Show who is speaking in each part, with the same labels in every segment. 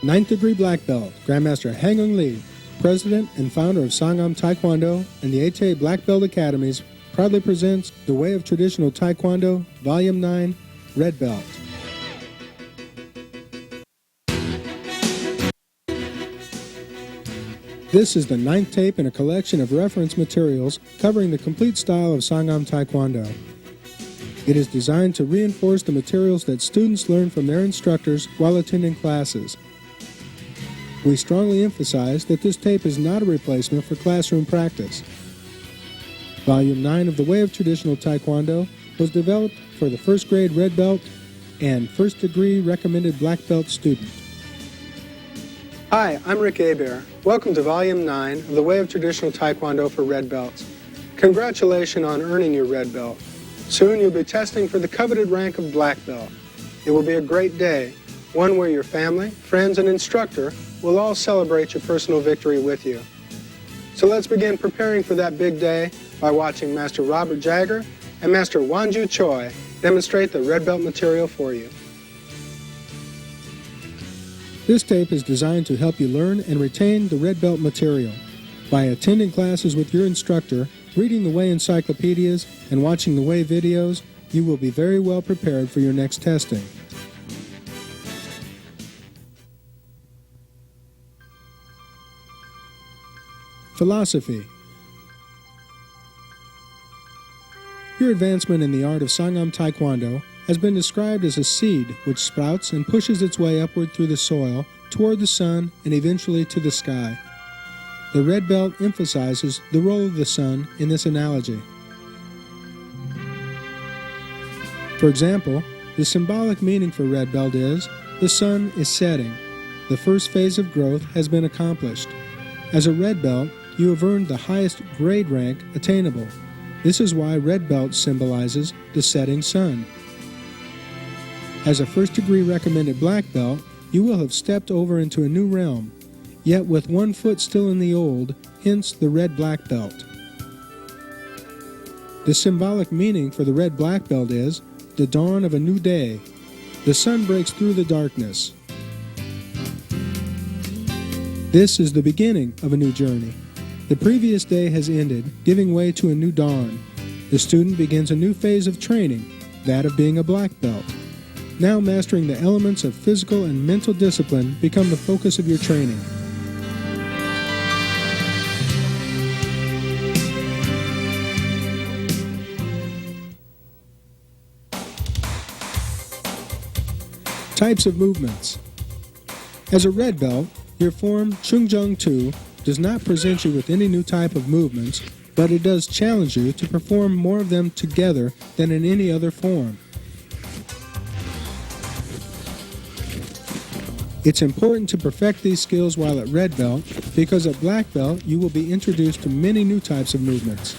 Speaker 1: Ninth degree black belt, Grandmaster Hang-Ung Lee, president and founder of Sangam Taekwondo and the ATA Black Belt Academies, proudly presents The Way of Traditional Taekwondo, Volume 9, Red Belt. This is the 9th tape in a collection of reference materials covering the complete style of Sangam Taekwondo. It is designed to reinforce the materials that students learn from their instructors while attending classes. We strongly emphasize that this tape is not a replacement for classroom practice. Volume 9 of The Way of Traditional Taekwondo was developed for the first grade red belt and first degree recommended black belt student. Hi, I'm Rick Hebert. Welcome to Volume 9 of The Way of Traditional Taekwondo for red belts. Congratulations on earning your red belt. Soon you'll be testing for the coveted rank of black belt. It will be a great day, one where your family, friends, and instructor will all celebrate your personal victory with you. So let's begin preparing for that big day by watching Master Robert Jagger and Master Wanju Choi demonstrate the red belt material for you. This tape is designed to help you learn and retain the red belt material. By attending classes with your instructor, reading the Way encyclopedias, and watching the Way videos, you will be very well prepared for your next testing. Philosophy. Your advancement in the art of Sangam Taekwondo has been described as a seed which sprouts and pushes its way upward through the soil, toward the sun, and eventually to the sky. The red belt emphasizes the role of the sun in this analogy. For example, the symbolic meaning for red belt is, the sun is setting. The first phase of growth has been accomplished. As a red belt, you have earned the highest grade rank attainable. This is why red belt symbolizes the setting sun. As a first degree recommended black belt, you will have stepped over into a new realm, yet with one foot still in the old, hence the red-black belt. The symbolic meaning for the red-black belt is the dawn of a new day. The sun breaks through the darkness. This is the beginning of a new journey. The previous day has ended, giving way to a new dawn. The student begins a new phase of training, that of being a black belt. Now mastering the elements of physical and mental discipline become the focus of your training. Types of movements. As a red belt, your form Chungjung Tu does not present you with any new type of movements, but it does challenge you to perform more of them together than in any other form. It's important to perfect these skills while at red belt, because at black belt you will be introduced to many new types of movements.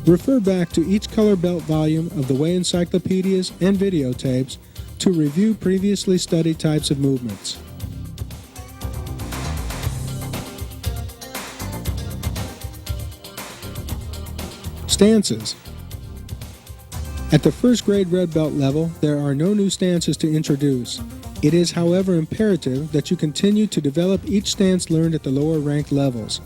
Speaker 1: Refer back to each color belt volume of the Way encyclopedias and videotapes to review previously studied types of movements. Stances. At the first grade red belt level, there are no new stances to introduce. It is, however, imperative that you continue to develop each stance learned at the lower ranked levels.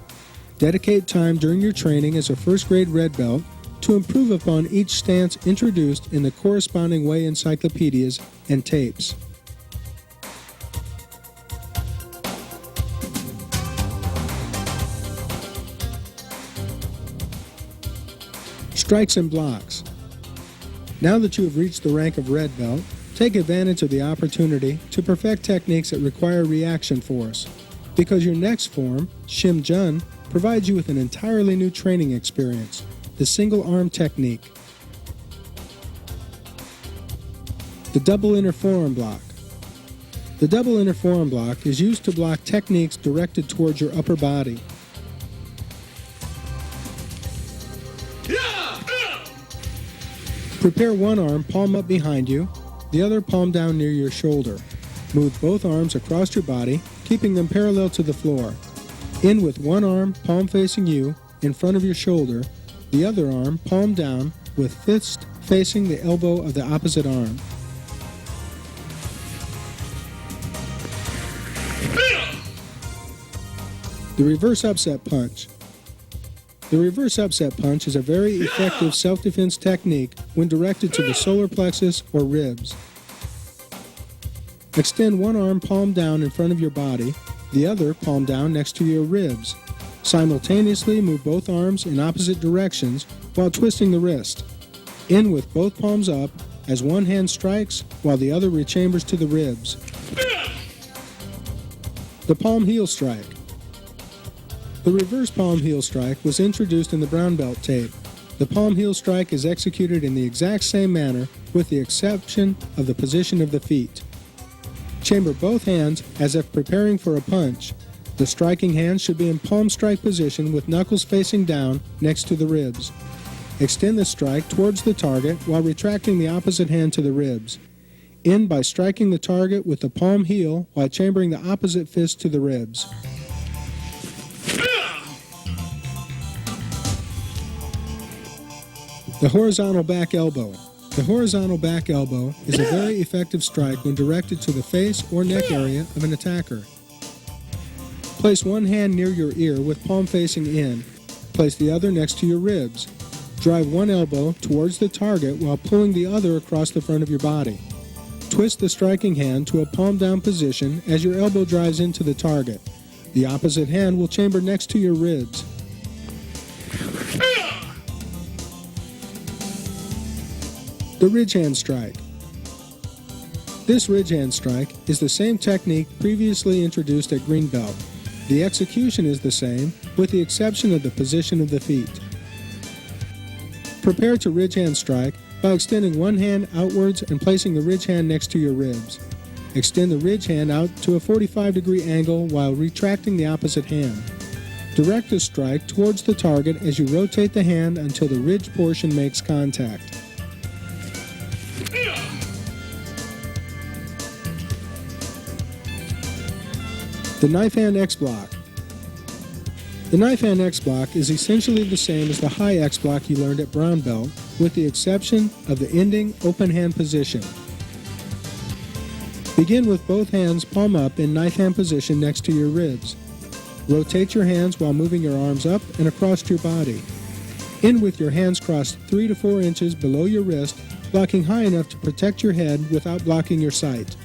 Speaker 1: Dedicate time during your training as a first grade red belt to improve upon each stance introduced in the corresponding Way encyclopedias and tapes. Strikes and blocks. Now that you have reached the rank of red belt, take advantage of the opportunity to perfect techniques that require reaction force, because your next form, Shim Jun, provides you with an entirely new training experience, the single arm technique. The double inner forearm block. The double inner forearm block is used to block techniques directed towards your upper body. Prepare one arm palm up behind you, the other palm down near your shoulder. Move both arms across your body, keeping them parallel to the floor. In with one arm palm facing you in front of your shoulder, the other arm palm down with fist facing the elbow of the opposite arm. The reverse upset punch. The reverse upset punch is a very effective self-defense technique when directed to the solar plexus or ribs. Extend one arm palm down in front of your body, the other palm down next to your ribs. Simultaneously move both arms in opposite directions while twisting the wrist. In with both palms up as one hand strikes while the other rechambers to the ribs. The palm heel strike. The reverse palm heel strike was introduced in the brown belt tape. The palm heel strike is executed in the exact same manner with the exception of the position of the feet. Chamber both hands as if preparing for a punch. The striking hand should be in palm strike position with knuckles facing down next to the ribs. Extend the strike towards the target while retracting the opposite hand to the ribs. End by striking the target with the palm heel while chambering the opposite fist to the ribs. The horizontal back elbow. The horizontal back elbow is a very effective strike when directed to the face or neck area of an attacker. Place one hand near your ear with palm facing in. Place the other next to your ribs. Drive one elbow towards the target while pulling the other across the front of your body. Twist the striking hand to a palm down position as your elbow drives into the target. The opposite hand will chamber next to your ribs. The ridge hand strike. This ridge hand strike is the same technique previously introduced at green belt. The execution is the same, with the exception of the position of the feet. Prepare to ridge hand strike by extending one hand outwards and placing the ridge hand next to your ribs. Extend the ridge hand out to a 45-degree angle while retracting the opposite hand. Direct the strike towards the target as you rotate the hand until the ridge portion makes contact. The knife hand X block. The knife hand X block is essentially the same as the high X block you learned at brown belt, with the exception of the ending open hand position. Begin with both hands palm up in knife hand position next to your ribs. Rotate your hands while moving your arms up and across your body. End with your hands crossed 3 to 4 inches below your wrist, blocking high enough to protect your head without blocking your sight.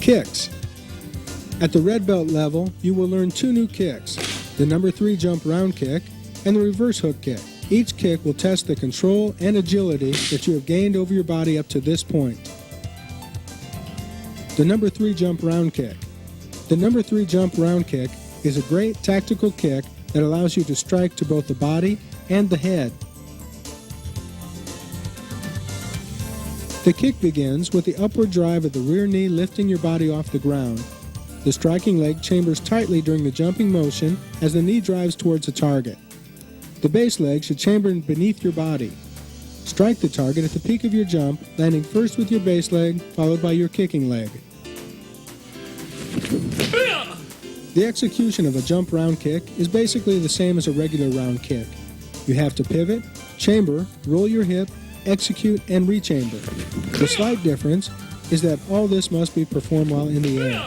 Speaker 1: Kicks. At the red belt level, you will learn 2 new kicks, the number 3 jump round kick and the reverse hook kick. Each kick will test the control and agility that you have gained over your body up to this point. The number 3 jump round kick. The number 3 jump round kick is a great tactical kick that allows you to strike to both the body and the head. The kick begins with the upward drive of the rear knee lifting your body off the ground. The striking leg chambers tightly during the jumping motion as the knee drives towards the target. The base leg should chamber beneath your body. Strike the target at the peak of your jump, landing first with your base leg, followed by your kicking leg. The execution of a jump round kick is basically the same as a regular round kick. You have to pivot, chamber, roll your hip, execute, and rechamber. The slight difference is that all this must be performed while in the air.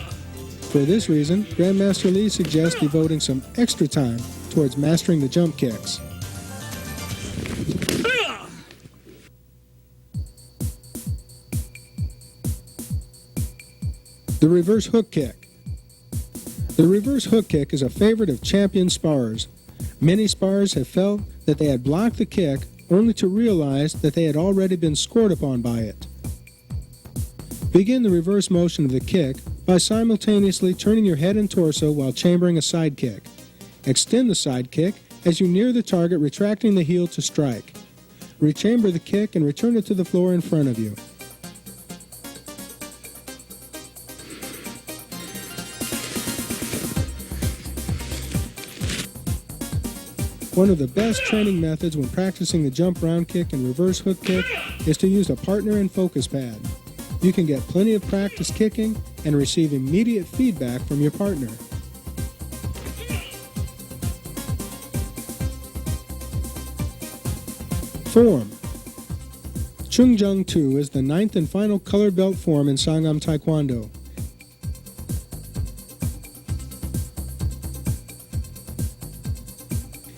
Speaker 1: For this reason, Grandmaster Lee suggests devoting some extra time towards mastering the jump kicks. The reverse hook kick. The reverse hook kick is a favorite of champion sparrers. Many sparrers have felt that they had blocked the kick only to realize that they had already been scored upon by it. Begin the reverse motion of the kick by simultaneously turning your head and torso while chambering a side kick. Extend the side kick as you near the target, retracting the heel to strike. Rechamber the kick and return it to the floor in front of you. One of the best training methods when practicing the jump round kick and reverse hook kick is to use a partner and focus pad. You can get plenty of practice kicking and receive immediate feedback from your partner. Form. Chung Jung 2 is the ninth and final colored belt form in Sangam Taekwondo.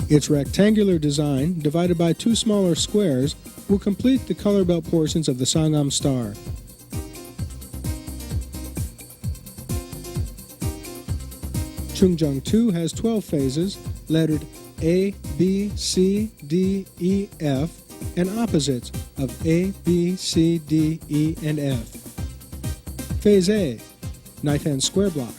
Speaker 1: Its rectangular design, divided by two smaller squares, will complete the color belt portions of the Sangam star. Chung Jung 2 has 12 phases, lettered A, B, C, D, E, F, and opposites of A, B, C, D, E, and F. Phase A, knife hand square block.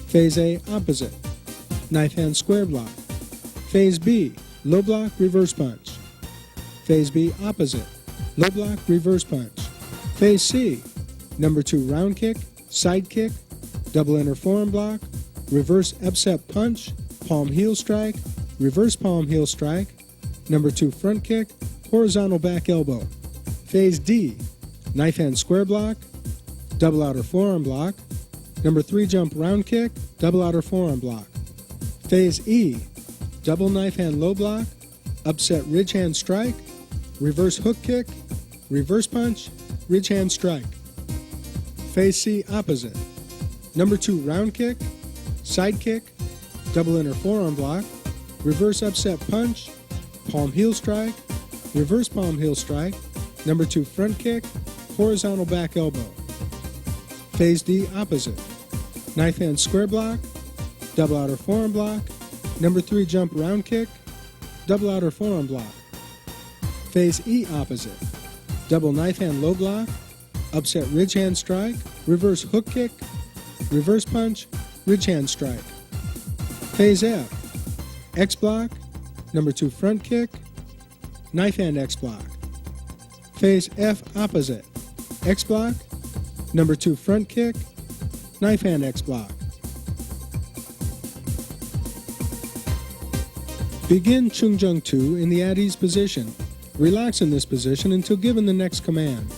Speaker 1: Phase A opposite, knife hand square block. Phase B, low block reverse punch. Phase B opposite, low block reverse punch. Phase C, number 2 round kick, side kick, double inner forearm block, reverse upset punch, palm heel strike, reverse palm heel strike, number 2 front kick, horizontal back elbow. Phase D, knife hand square block, double outer forearm block, number 3 jump round kick, double outer forearm block. Phase E, double knife hand low block, upset ridge hand strike, reverse hook kick, reverse punch, ridge hand strike. Phase C opposite, number 2 round kick, side kick, double inner forearm block, reverse upset punch, palm heel strike, reverse palm heel strike, number 2 front kick, horizontal back elbow. Phase D opposite, knife hand square block, double outer forearm block, number 3 jump round kick, double outer forearm block. Phase E opposite, double knife hand low block, upset ridge hand strike, reverse hook kick, reverse punch, ridge hand strike. Phase F, X block, number 2 front kick, knife hand X block. Phase F opposite, X block, number 2 front kick, knife hand X block. Begin Chung Jung 2 in the at ease position. Relax in this position until given the next command.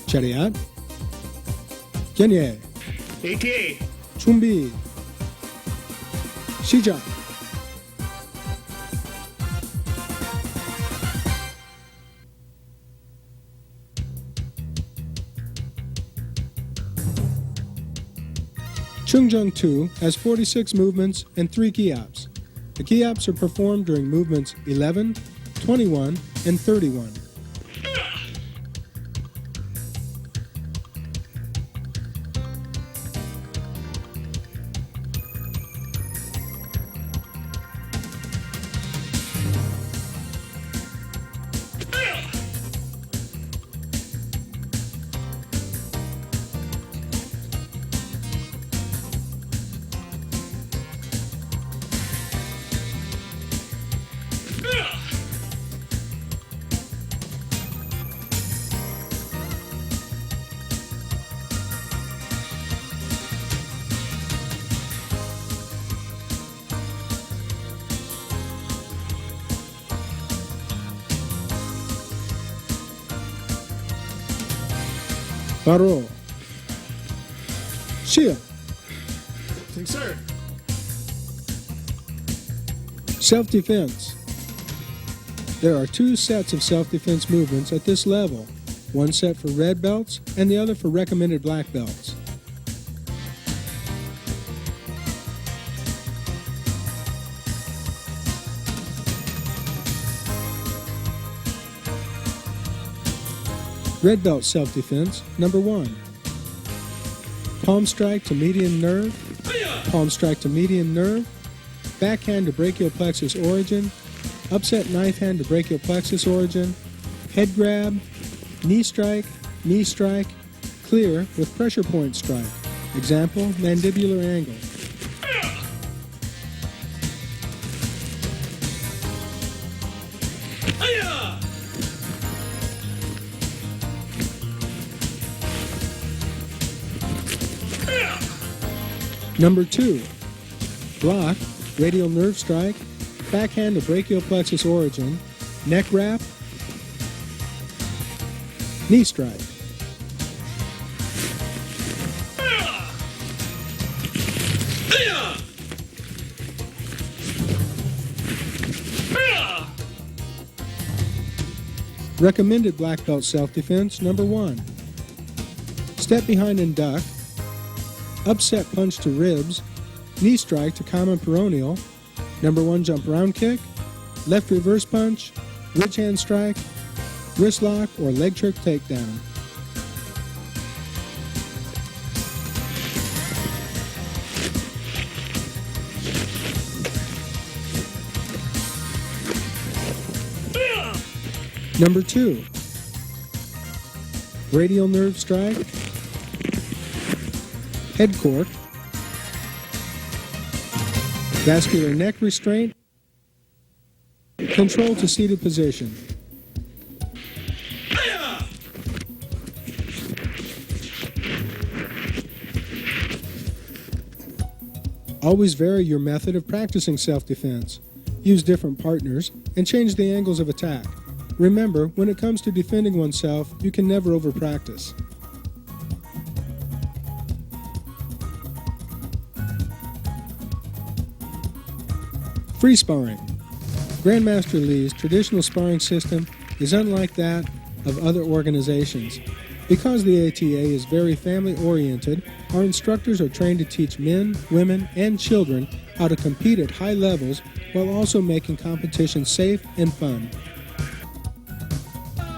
Speaker 1: Chariot, Genye,
Speaker 2: AK,
Speaker 1: Chumbi, Shija. Chung Jung 2 has 46 movements and 3 key-ops. The key-ops are performed during movements 11, 21, and 31. Baro. Shia.
Speaker 2: Thanks, sir.
Speaker 1: Self-defense. There are 2 sets of self-defense movements at this level. One set for red belts and the other for recommended black belts. Red belt self-defense, number 1. Palm strike to median nerve, palm strike to median nerve, backhand to brachial plexus origin, upset knife hand to brachial plexus origin, head grab, knee strike, clear with pressure point strike. Example, mandibular angle. Number 2, block, radial nerve strike, backhand to brachial plexus origin, neck wrap, knee strike. Recommended black belt self-defense number 1. Step behind and duck, upset punch to ribs, knee strike to common peroneal, number 1 jump round kick, left reverse punch, ridge hand strike, wrist lock, or leg trick takedown. Number 2, radial nerve strike, head cork, vascular neck restraint, control to seated position. Always vary your method of practicing self-defense. Use different partners and change the angles of attack. Remember, when it comes to defending oneself, you can never over-practice. Free sparring. Grandmaster Lee's traditional sparring system is unlike that of other organizations. Because the ATA is very family-oriented, our instructors are trained to teach men, women, and children how to compete at high levels while also making competition safe and fun.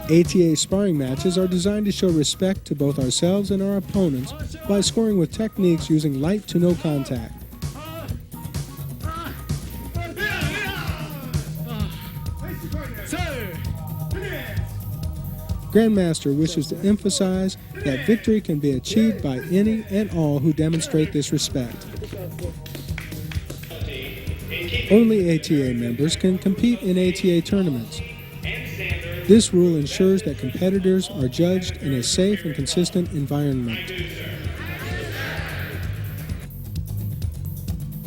Speaker 1: ATA sparring matches are designed to show respect to both ourselves and our opponents by scoring with techniques using light to no contact. Grandmaster wishes to emphasize that victory can be achieved by any and all who demonstrate this respect. Only ATA members can compete in ATA tournaments. This rule ensures that competitors are judged in a safe and consistent environment.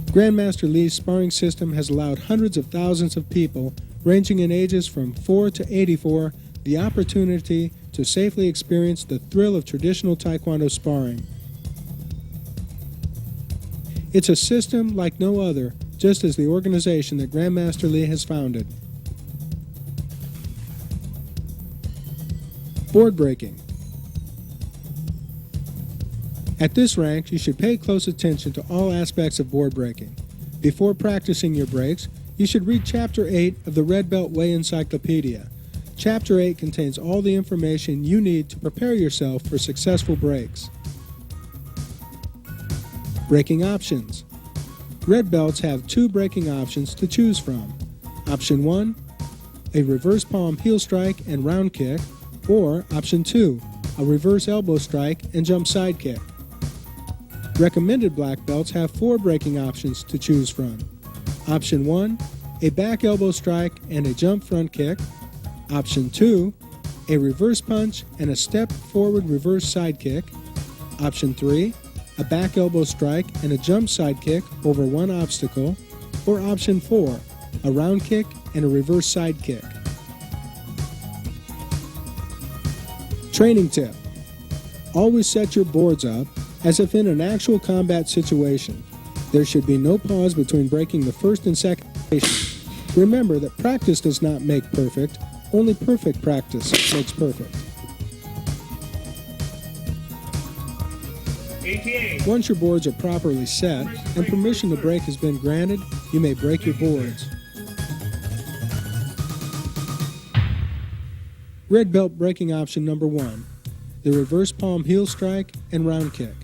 Speaker 1: Grandmaster Lee's sparring system has allowed hundreds of thousands of people, ranging in ages from 4 to 84, the opportunity to safely experience the thrill of traditional Taekwondo sparring. It's a system like no other, just as the organization that Grandmaster Lee has founded. Board breaking. At this rank, you should pay close attention to all aspects of board breaking. Before practicing your breaks, you should read Chapter 8 of the Red Belt Way Encyclopedia. Chapter 8 contains all the information you need to prepare yourself for successful breaks. Breaking options. Red belts have 2 breaking options to choose from. Option 1, a reverse palm heel strike and round kick, or Option 2, a reverse elbow strike and jump side kick. Recommended black belts have 4 breaking options to choose from. Option 1, a back elbow strike and a jump front kick. Option 2, a reverse punch and a step forward reverse side kick. Option 3, a back elbow strike and a jump side kick over one obstacle. Or Option 4, a round kick and a reverse side kick. Training tip. Always set your boards up as if in an actual combat situation. There should be no pause between breaking the first and second station. Remember that practice does not make perfect, only perfect practice makes perfect.
Speaker 2: ATA.
Speaker 1: Once your boards are properly set and permission to break has been granted, you may break your boards. Red belt breaking option number 1, the reverse palm heel strike and round kick.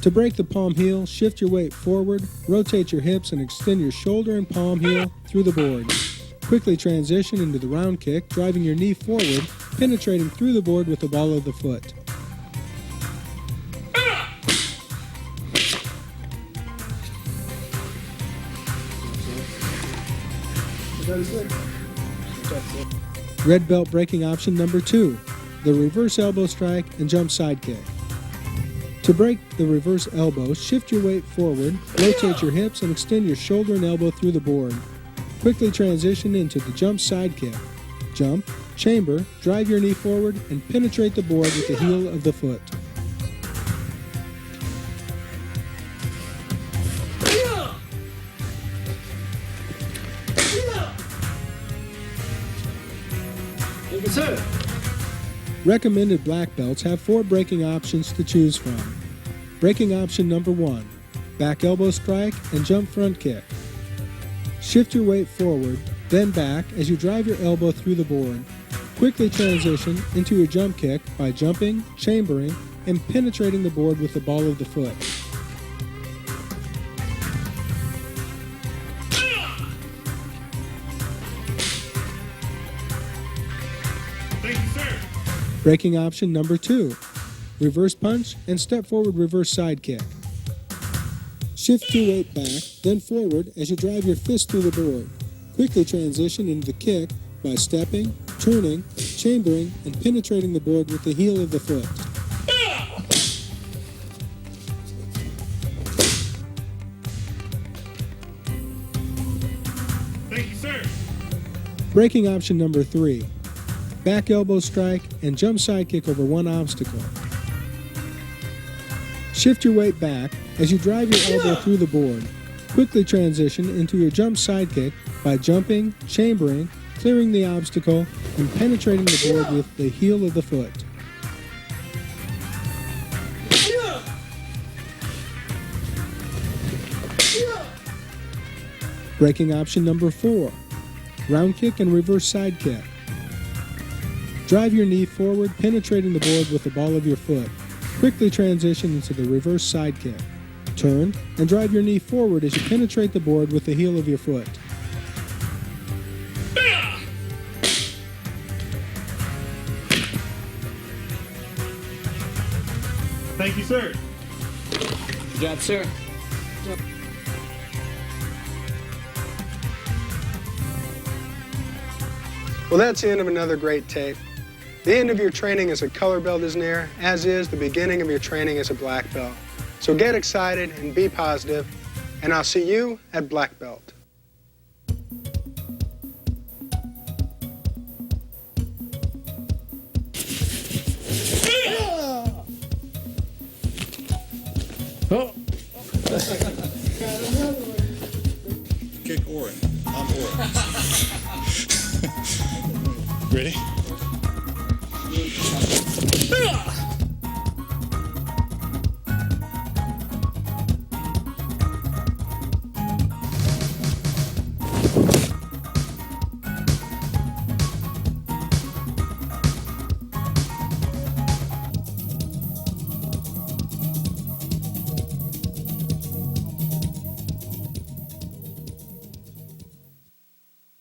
Speaker 1: To break the palm heel, shift your weight forward, rotate your hips, and extend your shoulder and palm heel through the board. Quickly transition into the round kick, driving your knee forward, penetrating through the board with the ball of the foot. Red belt breaking option number 2, the reverse elbow strike and jump side kick. To break the reverse elbow, shift your weight forward, rotate your hips, and extend your shoulder and elbow through the board. Quickly transition into the jump side kick. Jump, chamber, drive your knee forward, and penetrate the board with the heel of the foot.
Speaker 2: Thank you, sir.
Speaker 1: Recommended black belts have 4 braking options to choose from. Braking option number 1, back elbow strike and jump front kick. Shift your weight forward, then back as you drive your elbow through the board. Quickly transition into your jump kick by jumping, chambering, and penetrating the board with the ball of the foot.
Speaker 2: Thank you, sir.
Speaker 1: Braking option number 2, reverse punch and step forward reverse side kick. Shift your weight back, then forward as you drive your fist through the board. Quickly transition into the kick by stepping, turning, chambering, and penetrating the board with the heel of the foot.
Speaker 2: Thank you, sir.
Speaker 1: Braking option number 3, back elbow strike and jump side kick over one obstacle. Shift your weight back as you drive your elbow through the board. Quickly transition into your jump side kick by jumping, chambering, clearing the obstacle, and penetrating the board with the heel of the foot. Braking option number 4, round kick and reverse side kick. Drive your knee forward, penetrating the board with the ball of your foot. Quickly transition into the reverse side kick. Turn and drive your knee forward as you penetrate the board with the heel of your foot.
Speaker 2: Thank you, sir.
Speaker 3: Good job, sir.
Speaker 1: Well, that's the end of another great tape. The end of your training as a color belt is near, as is the beginning of your training as a black belt. So get excited and be positive, and I'll see you at black belt.
Speaker 2: Oh.
Speaker 4: Kick Oren. I'm Oren. Ready?